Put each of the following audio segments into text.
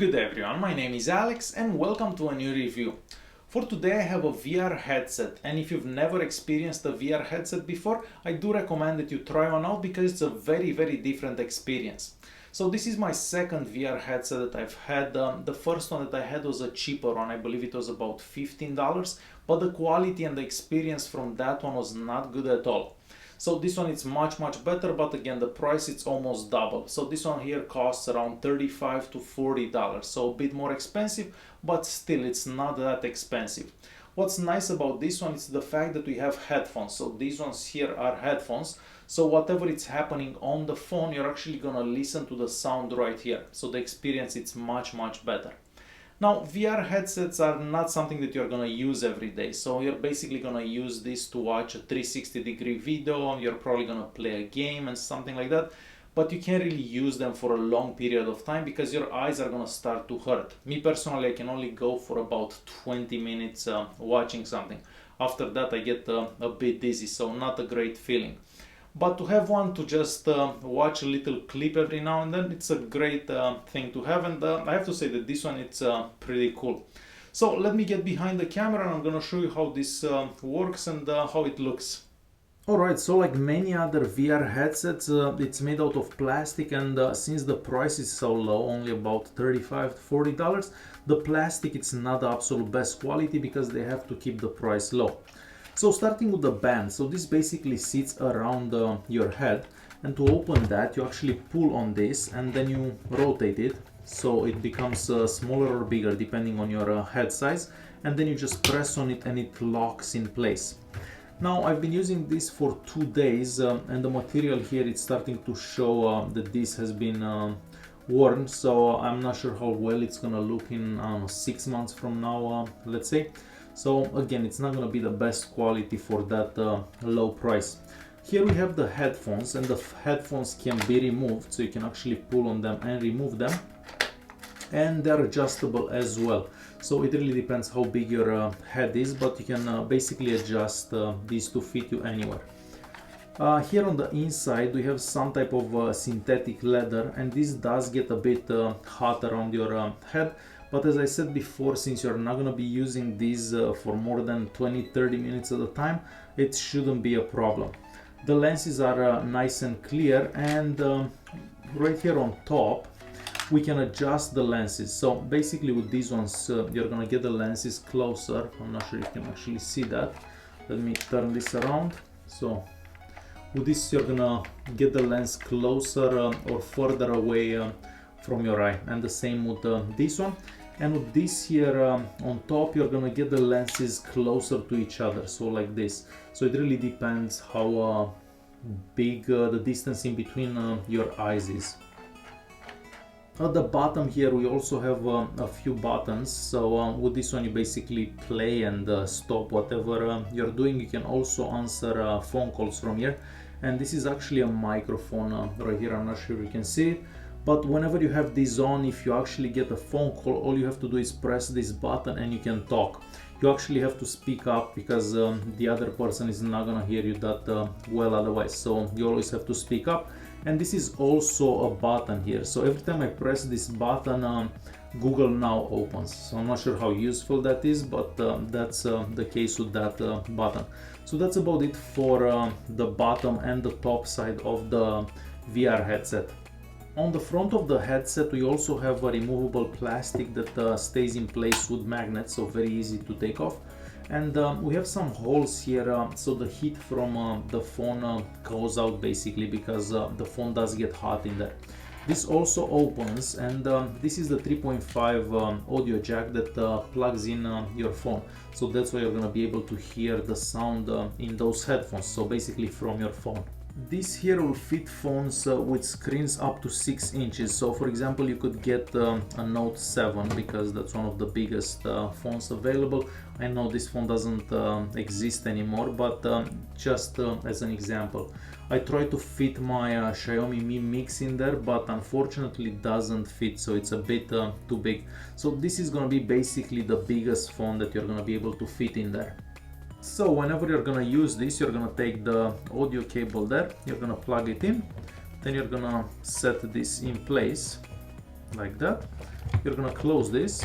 Good day everyone, my name is Alex and welcome to a new review. For today I have a VR headset, and if you've never experienced a VR headset before, I do recommend that you try one out because it's a very different experience. So this is my second VR headset that I've had. The first one that I had was a cheaper one, I believe it was about $15, but the quality and the experience from that one was not good at all. So this one is much better, but again the price it's almost double. So this one here costs around $35 to $40, so a bit more expensive, but still it's not that expensive. What's nice about this one is the fact that we have headphones. So these ones here are headphones, so whatever is happening on the phone, you're actually gonna listen to the sound right here. So the experience it's much better. Now, VR headsets are not something that you're gonna use every day. So you're basically gonna use this to watch a 360-degree video, you're probably gonna play a game and something like that, but you can't really use them for a long period of time because your eyes are gonna start to hurt. Me personally, I can only go for about 20 minutes watching something. After that, I get a bit dizzy, so not a great feeling. But to have one to just watch a little clip every now and then, it's a great thing to have, and I have to say that this one it's pretty cool. So let me get behind the camera and I'm gonna show you how this works and how it looks. Alright, so like many other VR headsets, it's made out of plastic, and since the price is so low, only about $35 to $40, the plastic it's not the absolute best quality because they have to keep the price low. So starting with the band, so this basically sits around your head, and to open that you actually pull on this and then you rotate it so it becomes smaller or bigger depending on your head size, and then you just press on it and it locks in place. Now I've been using this for 2 days and the material here is starting to show that this has been worn, so I'm not sure how well it's gonna look in 6 months from now, let's say. So again, it's not going to be the best quality for that low price. Here we have the headphones, and the headphones can be removed, so you can actually pull on them and remove them, and they're adjustable as well. So it really depends how big your head is, but you can basically adjust these to fit you anywhere. Here on the inside we have some type of synthetic leather, and this does get a bit hot around your head. But as I said before, since you're not going to be using these for more than 20-30 minutes at a time, it shouldn't be a problem. The lenses are nice and clear, and right here on top we can adjust the lenses. So basically with these ones you're going to get the lenses closer. I'm not sure if you can actually see that. Let me turn this around. So with this you're going to get the lens closer or further away from your eye, and the same with this one. And with this here on top, you're gonna get the lenses closer to each other, so like this. So it really depends how big the distance in between your eyes is. At the bottom here we also have a few buttons. So with this one you basically play and stop whatever you're doing. You can also answer phone calls from here, and this is actually a microphone right here. I'm not sure if you can see it. But whenever you have this on, if you actually get a phone call, all you have to do is press this button and you can talk. You actually have to speak up because the other person is not gonna hear you that well otherwise. So you always have to speak up. And this is also a button here. So every time I press this button, Google Now opens. So I'm not sure how useful that is, but that's the case with that button. So that's about it for the bottom and the top side of the VR headset. On the front of the headset we also have a removable plastic that stays in place with magnets, so very easy to take off. And we have some holes here, so the heat from the phone goes out basically because the phone does get hot in there. This also opens, and this is the 3.5 audio jack that plugs in your phone. So that's why you're going to be able to hear the sound in those headphones, so basically from your phone. This here will fit phones with screens up to 6 inches. So for example, you could get a Note 7 because that's one of the biggest phones available. I know this phone doesn't exist anymore, but just as an example. I tried to fit my Xiaomi Mi Mix in there, but unfortunately it doesn't fit, so it's a bit too big. So this is going to be basically the biggest phone that you're going to be able to fit in there. So whenever you're gonna use this, you're gonna take the audio cable there, you're gonna plug it in, then you're gonna set this in place like that, you're gonna close this,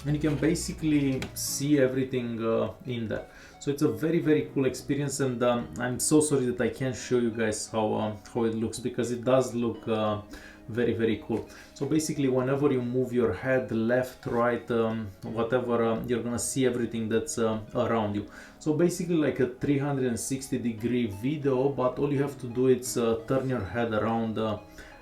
and you can basically see everything in there. So it's a very cool experience, and I'm so sorry that I can't show you guys how it looks, because it does look very cool. So basically, whenever you move your head left, right, whatever, you're gonna see everything that's around you. So basically like a 360-degree video, but all you have to do is turn your head around,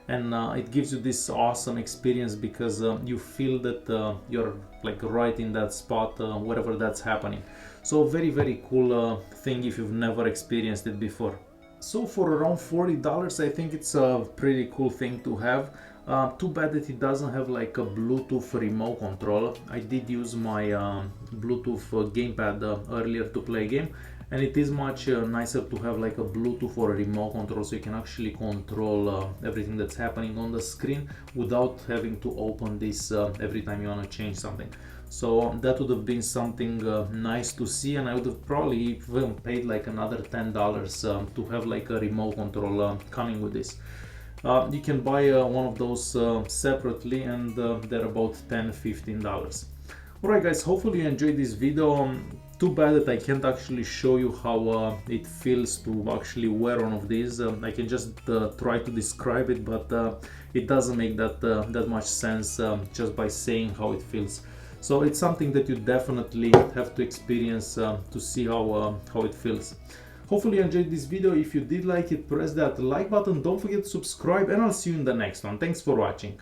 and it gives you this awesome experience, because you feel that you're like right in that spot, wherever that's happening. So very cool thing if you've never experienced it before. So for around $40, I think it's a pretty cool thing to have. Too bad that it doesn't have like a Bluetooth remote control. I did use my Bluetooth gamepad earlier to play a game, and it is much nicer to have like a Bluetooth or a remote control, so you can actually control everything that's happening on the screen without having to open this every time you want to change something. So that would have been something nice to see, and I would have probably even paid like another $10 to have like a remote control coming with this. You can buy one of those separately, and they're about $10-15. Alright guys, hopefully you enjoyed this video. Too bad that I can't actually show you how it feels to actually wear one of these. I can just try to describe it, but it doesn't make that much sense just by saying how it feels. So it's something that you definitely have to experience to see how it feels. Hopefully you enjoyed this video. If you did like it, press that like button. Don't forget to subscribe, and I'll see you in the next one. Thanks for watching.